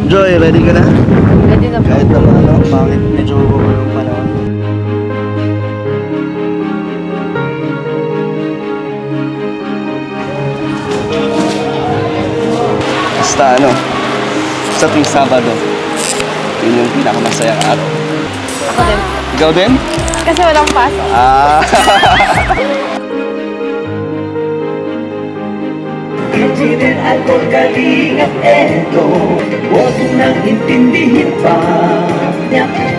Joy, ready ka na? Ready na po. Kahit naman ano, bakit medyo yung panahon. Basta ano, sa tuwing Sabado, yun yung pinakamasayang araw. Ako din. Ikaw din? Kasi walang pasok. Pilitin at pagkalingat eto, huwag nang intindihin pa.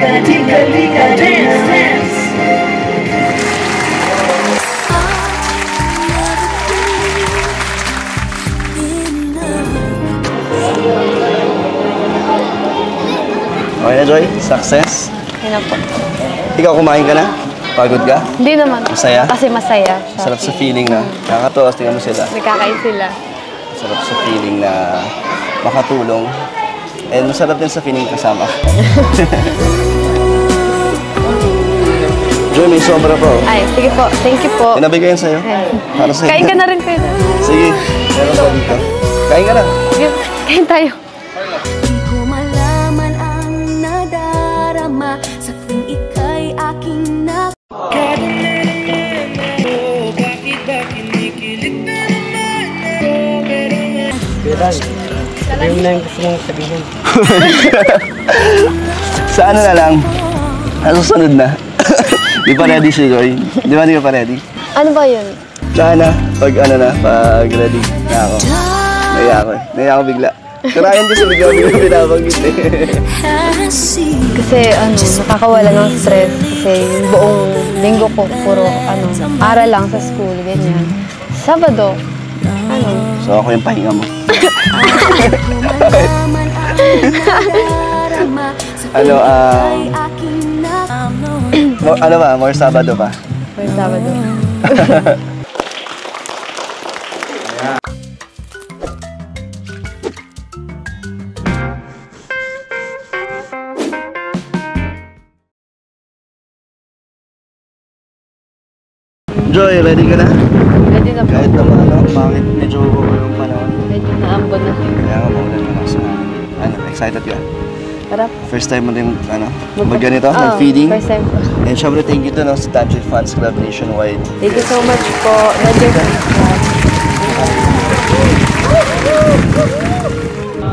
Kali-kali-ka, dance, dance. Okay na, Joy? Success? Yun na po. Ikaw, kumain ka na? Pagod ka? Hindi naman. Masaya? Kasi masaya. Sarap sa feeling na nakakatawa, tingnan mo sila. Nagkakain sila. Sarap sa feeling na makatulong. And masarap din sa feeling kasama. Joy, may sobra po. Ay, sige po. Thank you po. Pinabigay yan sa'yo. Para sa'yo. Kain ka na rin, Kuya. Sige, meron pa dito. Kain ka na. Sige, kain tayo. Di ko malaman ang nadarama sa tuwing ika'y aking na. Sabihin na yung gusto mong sabihin. Sa ano na lang, susunod na. Di pa ready si Joy. Di ba di ka pa ready? Ano ba yun? Sana, pag ano na, pag ready na ako. Naiya ako bigla. Karayan kasi bigla binabanggit eh. Kasi nakakawala ng stress. Kasi yung buong linggo ko, puro aral lang sa school, ganyan. Sabado, So ako yung pahinga mo. Ano ba? More Sabado pa? may Sabado. Joy, ready ka na? Ready na po. Kahit naman ano, bakit medyo yung panahon. Medyo naambon na. Kaya nga maulan na lang sa excited ka? Tara. First time mo din mag-ganito, mag-feeding? First time po. And syempre thank you to sa Tantric Fans Club Nationwide. Thank you so much po. Tantric Fans Club.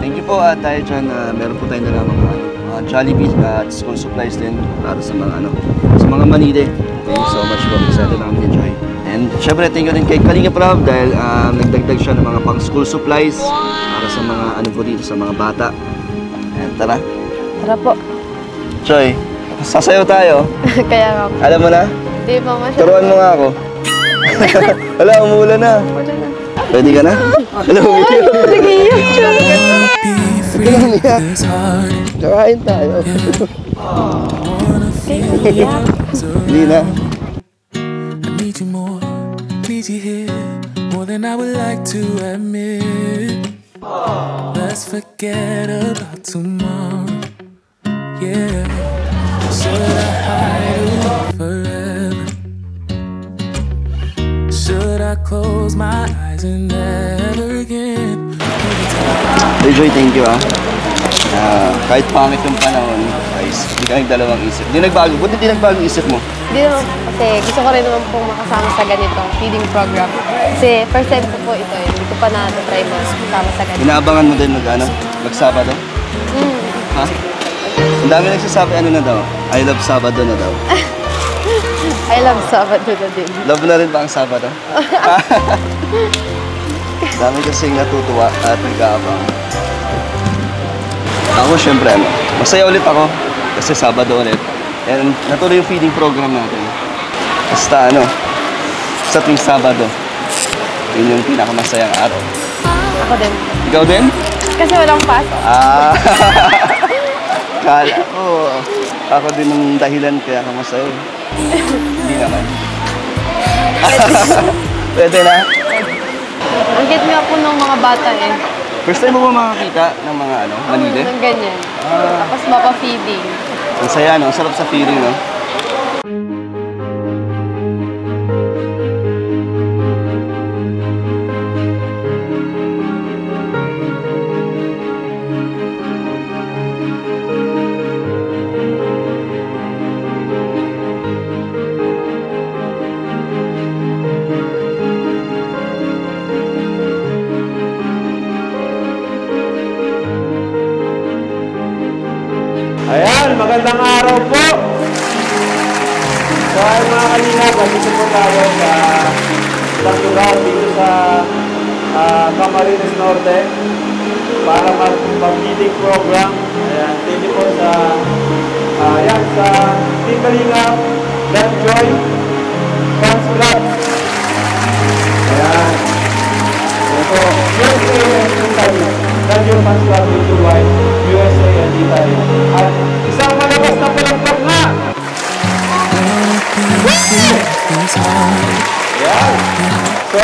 Thank you po tayo dyan. Meron po tayo na mga Jollibee at school supplies din para sa mga Manide. Thank you so much po. Excited na kami enjoy. And syempre thank you din kay Kalinga Prab dahil nagdagdag siya ng mga pang school supplies para sa mga po dito sa mga bata. And tara. Tara po. Joy, sasayaw tayo. Kaya nga po. Alam mo na? Di ba masyadong? Turuan mo nga ako. Wala, umuulan na. Wala na. Ready ka na? Wala, umiyak. Umiyak. Kakain tayo. Hindi na. I need you more, need you here, more than I would like to admit. Let's forget about tomorrow. Yeah, should I hide away forever? Should I close my eyes and never again? Hey Joy, thank you kahit pangit yung panahon, guys, hindi ka nagdalawang isip. Hindi nagbago. Buti hindi nagbago yung isip mo. Hindi naman, kasi gusto ko rin naman pong makasama sa ganitong feeding program. Kasi first time ko po ito eh. Hindi ko pa na-try makasama sa ganito. Inaabangan mo din mag-Sabado? Ha? Ang dami nagsasabi na daw. I love Sabado na daw. I love Sabado na din. Love na rin ba ang Sabado? Dami kasing natutuwa at nag-aabang. Ako syempre masaya ulit ako kasi Sabado ulit. And natuloy yung feeding program natin. Basta sa tuwing Sabado, yun yung pinakamasayang araw. Ako din. Ikaw din? Kasi walang pasok. Kala ko, ako din ang dahilan kaya ka masaya. Hindi naman. Pwede na? Ang cute nga po ng mga bata eh. First time mo ba makakita ng mga Manide? Ng ganyan. Tapos mapa-feeding. Ang saya, no? Sarap sa feeling, no? magandang araw po. So ay mga kalingap, dito po tayo sa isang lugar dito sa Camarines Norte para mag-meeting program. Ayan, thank you po sa sa Team Kalingap, Love Joy, Fans Club. Ayan. Ito, USA and Italy. Love Joy Fans Club Worldwide, USA and Italy. At isang malakas na palagpag na! Ayan. So,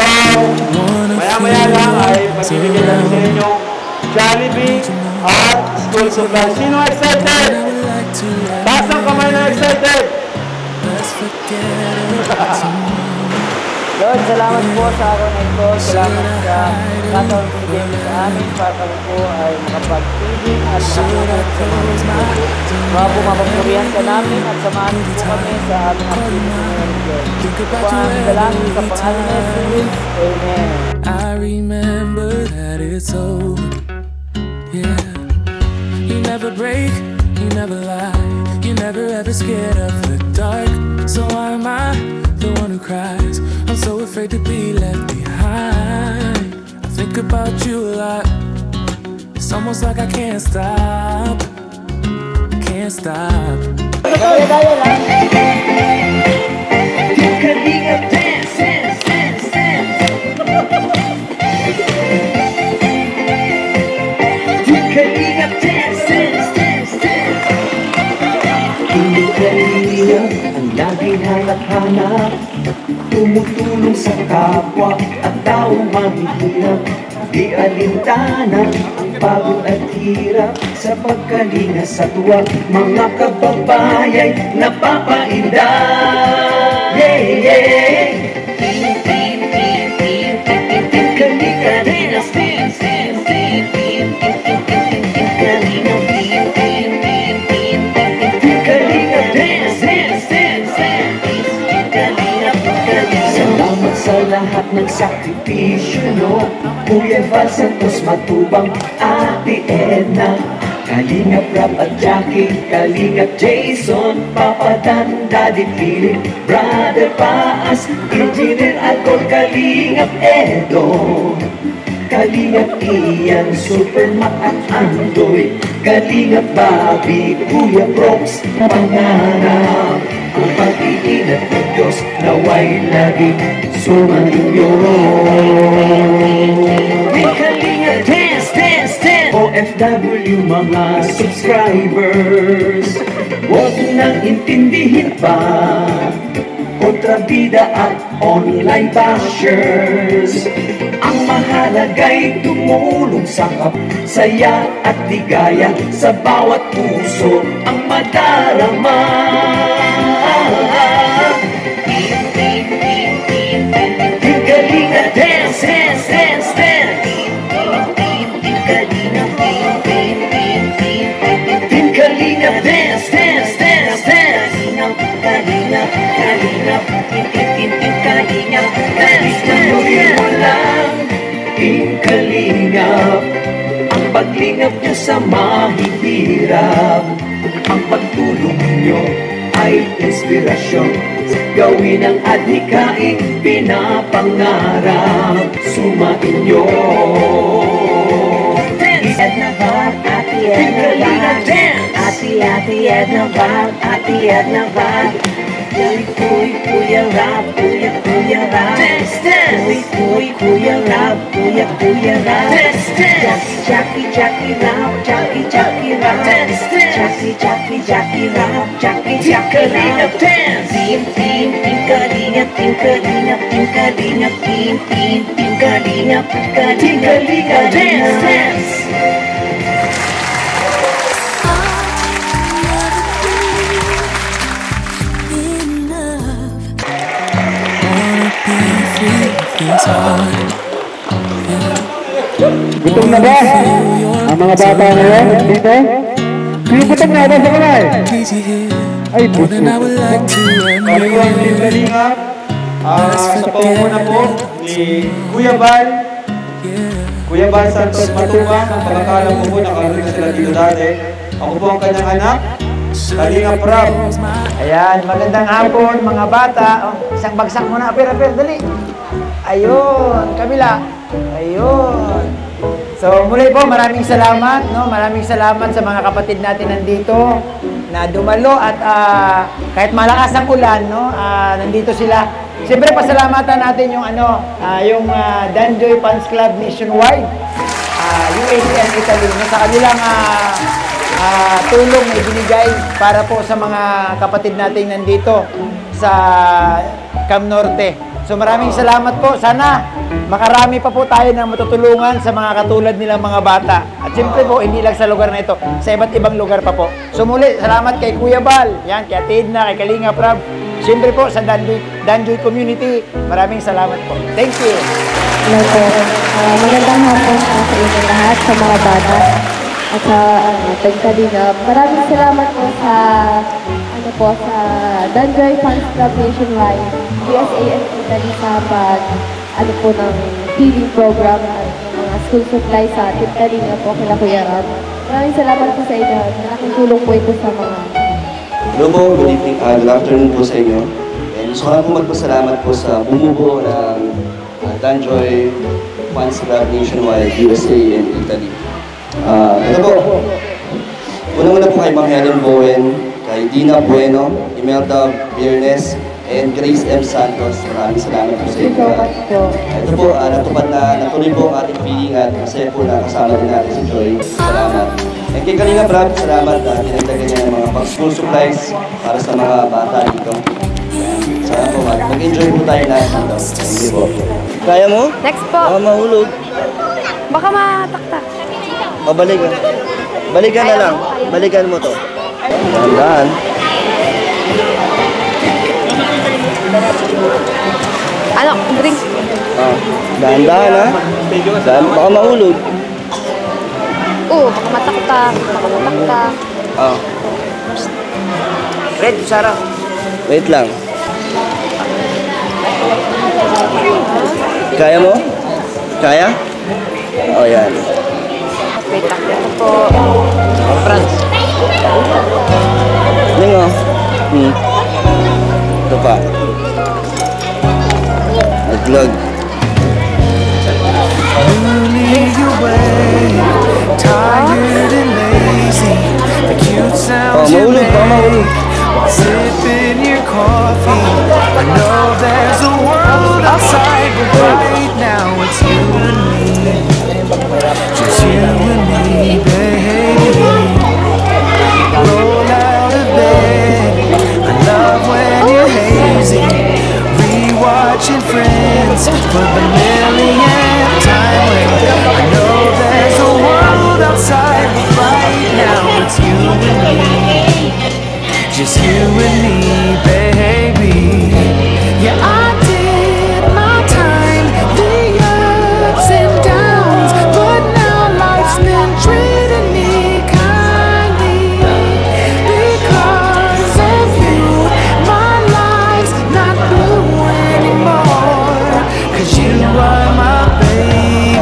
maya-maya lang ay magbibigyan natin sa inyo Jollibee at school supplies. Sino excited? Taas ang kamay na excited! Lord, salamat po sa araw na ito. Salamat sa katawang binigay mo sa amin para kami po ay makapag-feeding at makakulat sa mga mga pumapagpurihan ka namin at samahan po kami sa aming activity ngayon. Ito po ang dalangin sa pangalan ni Jesus. Amen. I remember that it's over. Yeah. You never break, you never lie, you never ever scared of the dark. So why am I the one who cries? I'm so afraid to be left behind. I think about you a lot. It's almost like I can't stop. Can't stop. Kalingap dance, dance, dance, dance. Kalingap dance, dance, dance, dance. Hindi kalingap ang laging hanap-hanap, tumutulong sa kapwa at taong mahihirap. Di alintana ang pagod at hirap sa pagkalinga sa tuwa. Mga kababayay napapainda. Yeah, yeah. Kalingap dance, dance, dance, dance. Kalingap dance, dance, dance, dance. Salamat sa lahat ng sakripisyo, no? Kuya Val Santos Matubang, Ate Edna, Kalingap Rap at Jackie, Kalingap Jason, Papa Dan, Daddy Philip, Brother Paas, Engineer Alcor, Kalingap Edo, Kalingap Ian, Supermac at Andoy, Kalingap Bobby, Kuya Brox, Panganap. Ang pag-iingat ng Diyos naway laging sumainyo. Kalingap dance, dance, dance. OFW mga subscribers, huwag nang intindihin pa kontrabida at online bashers. Ang mahalaga'y tumulong sa saya at ligaya sa bawat puso ang madarama. Kalingap dance, dance, dance, dance. Kalingap dance, dance, dance, dance. Kalingap, Kalingap, Kalingap dance, dance. Mo lang, Kalingap, ang paglingap niyo sa mahihirap, ang pagtulong niyo ay inspirasyon. Gawin ang adhikaing pinapangarap. Sumainyo. Edna Val, Ate Edna Val, Ate Edna Val, Ate Edna Val. Kuya Rap, Kuya Rap. Kuya Rap, Kuya Rap. Jackie Rap, Jackie Rap. Jackie Rap, Jackie Kalingap dance. Team Kalingap, Team Kalingap, Team Kalingap, Team Kalingap, Team Kalingap dance, dance. Gutom na ba? Ang mga bata ngayon dito? Sino gutom na ba sa kamay? Ay, puso. Kalingap, Team Kalingap. Sa pangunguna po ni Kuya Val. Kuya Val Santos Matubang. Ang pagkakalam ko po, nakarating sila dito dati. Ako po ang kanyang anak. Kalinga Prab. Ayan, magandang hapon mga bata. Oh, isang bagsak muna. Apir, dali. Ayun, kabila. Ayun. So muli po, maraming salamat. No? Maraming salamat sa mga kapatid natin nandito na dumalo at kahit malakas ang ulan, no? Nandito sila. Siyempre, pasalamatan natin yung Danjoy Fans Club Nationwide, UAE and Italy, no? Sa kanilang tulong na ibinigay para po sa mga kapatid natin nandito sa Cam Norte. So maraming salamat po. Sana makarami pa po tayo na matutulungan sa mga katulad nilang mga bata. At siyempre po, hindi lang sa lugar na ito, sa iba't ibang lugar pa po. So muli, salamat kay Kuya Bal, yan, kay Ate Edna, kay Kalinga Prab. Siyempre po sa Danjoy community, maraming salamat po. Thank you. Hello po. Magandang hapon sa inyo lahat, sa mga bata at sa Kalinga. Maraming salamat po sa sa Danjoy Fans Club Nationwide, USA and Italy sa ng feeding program at mga school supplies sa Team Kalinga po kila Kuya Rob. Maraming salamat po sa inyo. Malaking tulong po ito sa mga... Hello po, good evening, good afternoon po sa inyo. And gusto ko lang po magpasalamat po sa bumubuo ng Danjoy Fans Club Nationwide, USA and Italy. Ito po, unang-una po kay Ma'am Helen Bowen, kay Dina Bueno, Imelda Biernes, and Grace M. Santos. Maraming salamat po sa inyo. Ito po, natuloy po ang ating feeling at masaya po na kasama din natin si Joy. Salamat. And kay Kalinga Prab, salamat na dinagdagan niya ng mga school supplies para sa mga bata dito. Sana po, mag-enjoy po tayo lahat dito. Thank you po. Kaya mo? Next po. Baka mahulog. Baka mataktak. O, balikan. Balikan na lang. Balikan mo to. Dahan-dahan. Ano? Drinks? Dahan-dahan ha. Baka mahulog. Baka mataktak. Red, Sarah. Wait lang. Kaya mo? Kaya? O, yan. Wait lang. Ito po. France. Lingo. Ito pa. Naglag. Oh, mahulog. Baka mahulog. Sipping your coffee. I know there's a world outside, but right now it's you and me. Just you and me, baby. Roll out of bed. I love when you're hazy. Rewatching Friends for the millionth time. I know there's a world outside, but right now it's you and me. Just you and me, baby. Yeah, I did my time, the ups and downs, but now life's been treating me kindly. Because of you, my life's not blue anymore. 'Cause you are my baby.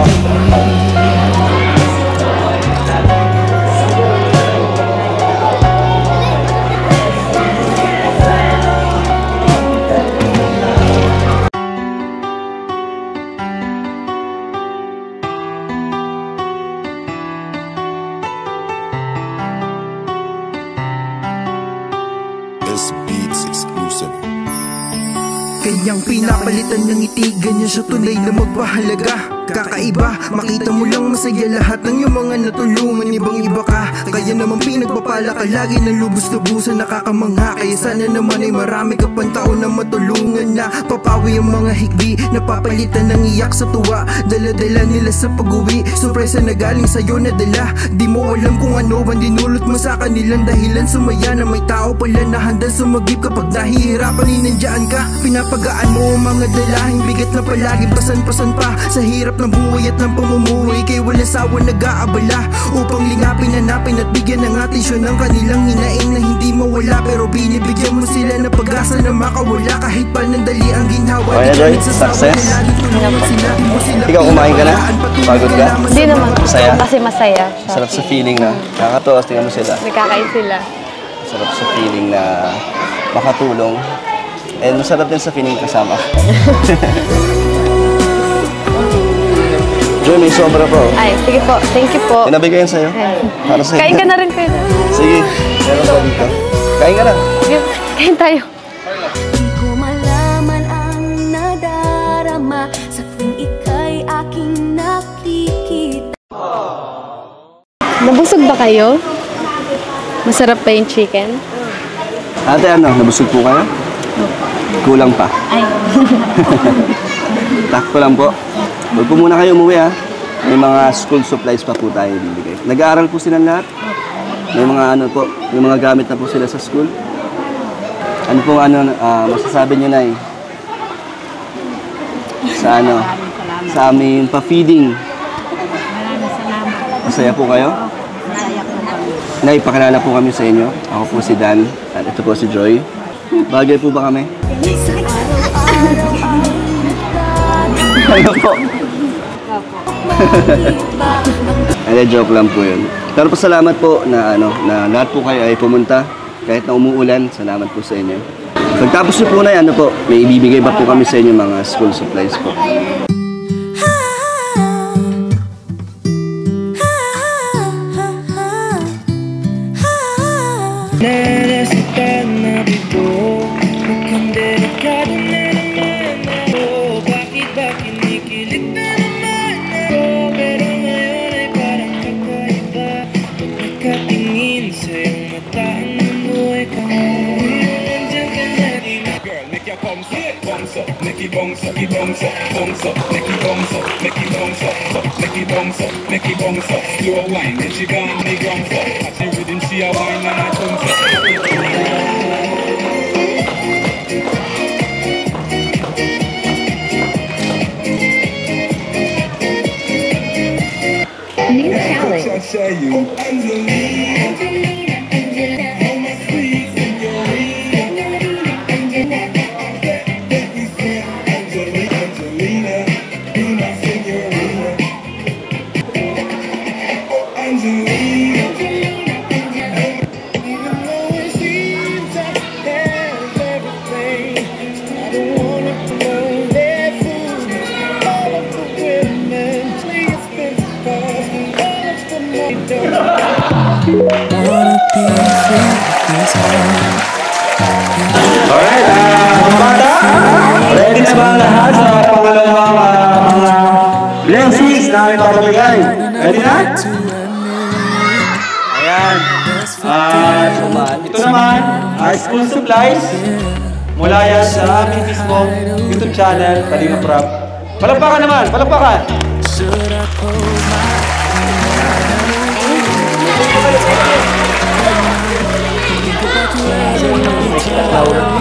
Kanyang pinapalitan ng ngiti, ganyan siya tunay na magpahalaga. Kakaiba, makita mo lang masaya lahat ng iyong mga natulungan. Ibang iba ka, kaya naman pinagpapala ka lagi ng lubos-lubusan, nakakamangha. Kaya sana naman ay marami ka pang tao na matulungan na papawi ang mga higbi, napapalitan ng iyak sa tuwa. Dala-dala nila sa pag-uwi, sorpresa na galing sa'yo na dala. Di mo alam kung ano ang dinulot mo sa kanilang dahilan. Sumaya na may tao pala na handang sumagip kapag nahihirapan, inandyaan ka. Pinapagaan mo ang mga dalahing bigat na palagi pasan-pasan pa sa hirap ng buhay at ng pamumuhay. Kay wala sawa nag-aabala upang lingapin, hanapin at bigyan ng atensyon ng kanilang hinaing na hindi mawala. Pero binibigyan mo sila ng pag-asa na makawala kahit panandali ang ginhawa. Okay na, Joy? Success? Ikaw, kumain ka na? Pagod ka? Hindi naman. Masaya? Kasi masaya. Sarap sa feeling na. Nakakatawa, tingnan mo sila. Nagkakain sila. Masarap sa feeling na makatulong. And masarap din sa feeling kasama. Joy, may sobra po. Ay, sige po. Thank you po. Tinabi ko yan sa'yo. Para sa'yo. Kain ka na rin kayo. Sige, meron pa dito. Kain ka na. Sige, kain tayo. Di ko malaman ang nadarama sa tuwing ika'y aking nakikita. Nabusog ba kayo? Masarap pa yung chicken? Ate, ano? Nabusog po kayo? Kulang pa. Ay. Takpo lang po. Huwag po muna kayo umuwi ha. May mga school supplies pa po tayo bibigay. Nag-aaral po silang lahat. May mga ano po, may mga gamit na po sila sa school. Ano po masasabi niyo na sa ano, sa aming pa-feeding. Masaya po kayo? Nay, pakilala po kami sa inyo. Ako po si Dan at ito po si Joy. Bagay po ba kami? Ano po? Hindi, joke lang po yun. Pero pasalamat po na, na lahat po kayo ay pumunta. Kahit na umuulan, salamat po sa inyo. Pagtapos nyo po na yan, may ibibigay ba po kami sa inyo mga school supplies po. Alright, mga bata, ready na ba ang lahat sa pangalawang mga blessings na aming papabigay? Ready na? Ayan. Ito naman, school supplies. Mula yan sa aming mismong YouTube channel, Kalinga Prab. Palakpakan naman, palakpakan!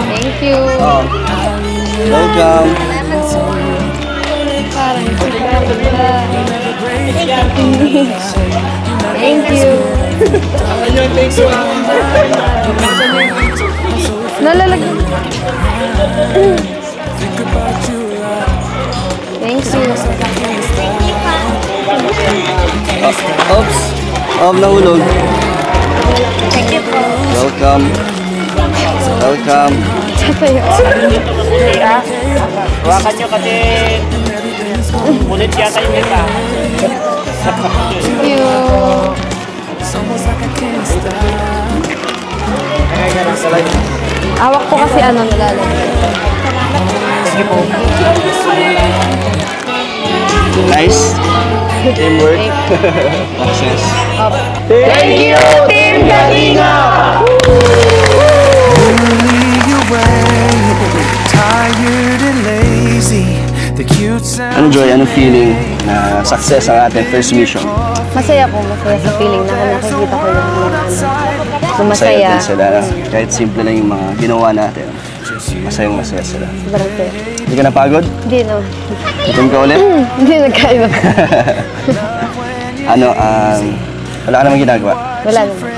Thank you. Welcome. Thank you. Nalalagay. Thank you. Oops. Nahulog. Thank you po. Welcome. Welcome. Hawakan nyo kasi ulit yata yung isa. Thank you. Awak po kasi nalalagay. Thank you po. Nice. Teamwork. Success. Thank you, Team Kalinga! Ano Joy, anong feeling na success ang ating first mission? Masaya po, masaya sa feeling na nakikita ko yung mga Masaya din sila. Kahit simple lang yung mga ginawa natin. Masaya sila. Sobrang saya. Hindi ka napagod? Hindi naman. Gutom ka ulit? Hindi nagkaiba. Wala ka naman ginagawa? Wala naman.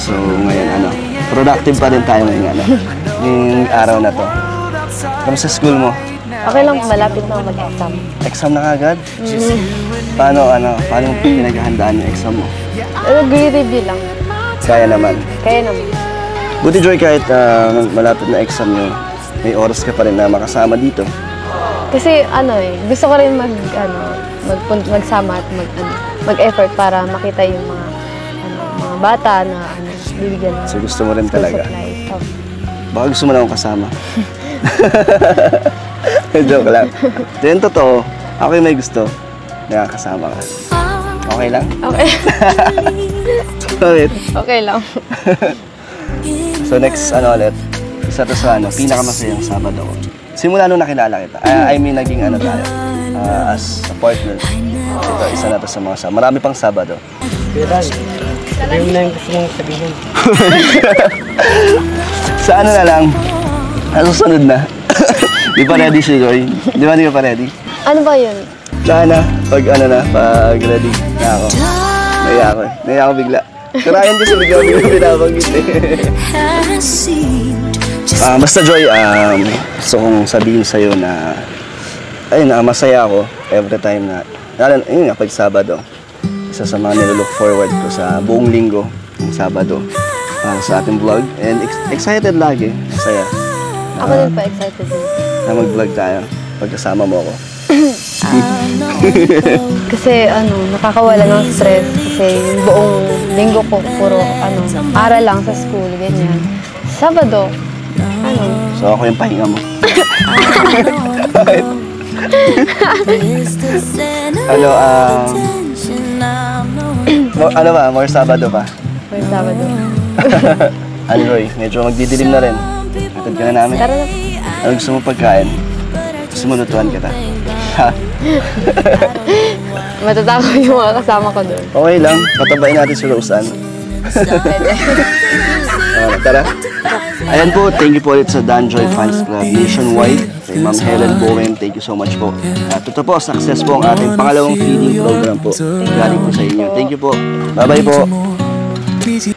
So ngayon, productive pa rin tayo ngayong yung araw na to. Kamusta sa school mo? Okay lang, malapit na ako mag-exam. Exam na kagad? Paano pinaghahandaan yung exam mo? Grade review lang. Kaya naman. Kaya naman. Buti Joy, kahit malapit na exam nyo, may oras ka pa rin na makasama dito. Kasi gusto ko rin magsama at mag-effort para makita yung mga bata na bibigyan ng So gusto mo rin school talaga? supplies. Oh. Baka gusto mo na akong kasama. Joke lang. Then totoo, ako yung may gusto. Nakakasama ka. Okay lang? Okay. Bakit? Okay lang. So next, ulit, isa to sa pinakamasayang Sabado ko. Simula nung nakilala kita, I mean, naging tayo, as a partner. Ito, isa na to sa mga Sabado. Marami pang Sabado. Sabihin mo na yung gusto mong sabihin. Sa na lang, nasusunod na. Di pa ready si Joy? Di ba di ka pa ready? Ano ba yun? Sana, pag ready na ako. Naiya ako bigla. Karayan kasi bigla binabanggit basta Joy, gusto kong sabihin sa'yo na masaya ako every time na, yun nga, pag Sabado. Isa sa mga nilook forward ko sa buong linggo, yung Sabado, sa ating vlog. And excited lagi, masaya. Ako din pa excited din. Na mag-vlog tayo, pagkasama mo ako. Kasi nakakawala ng stress kasi yung buong linggo ko puro aral lang sa school, ganyan. Sabado, So ako yung pahinga mo. More Sabado pa? More Sabado. Roy, medyo magdidilim na rin. Hatid ka na namin. Tara na. Ano gusto mo pagkain? Gusto mo lutuan kita? Matatakot yung mga kasama ko doon. Okay lang, patabain natin si Roseanne. Tara. Ayan po, thank you po ulit sa Danjoy Fans Club Nationwide. Kay Ma'am Helen Bowen, thank you so much po. At ito po, success po ang ating pangalawang feeding program po. Galing po sa inyo. Thank you po. Bye-bye po.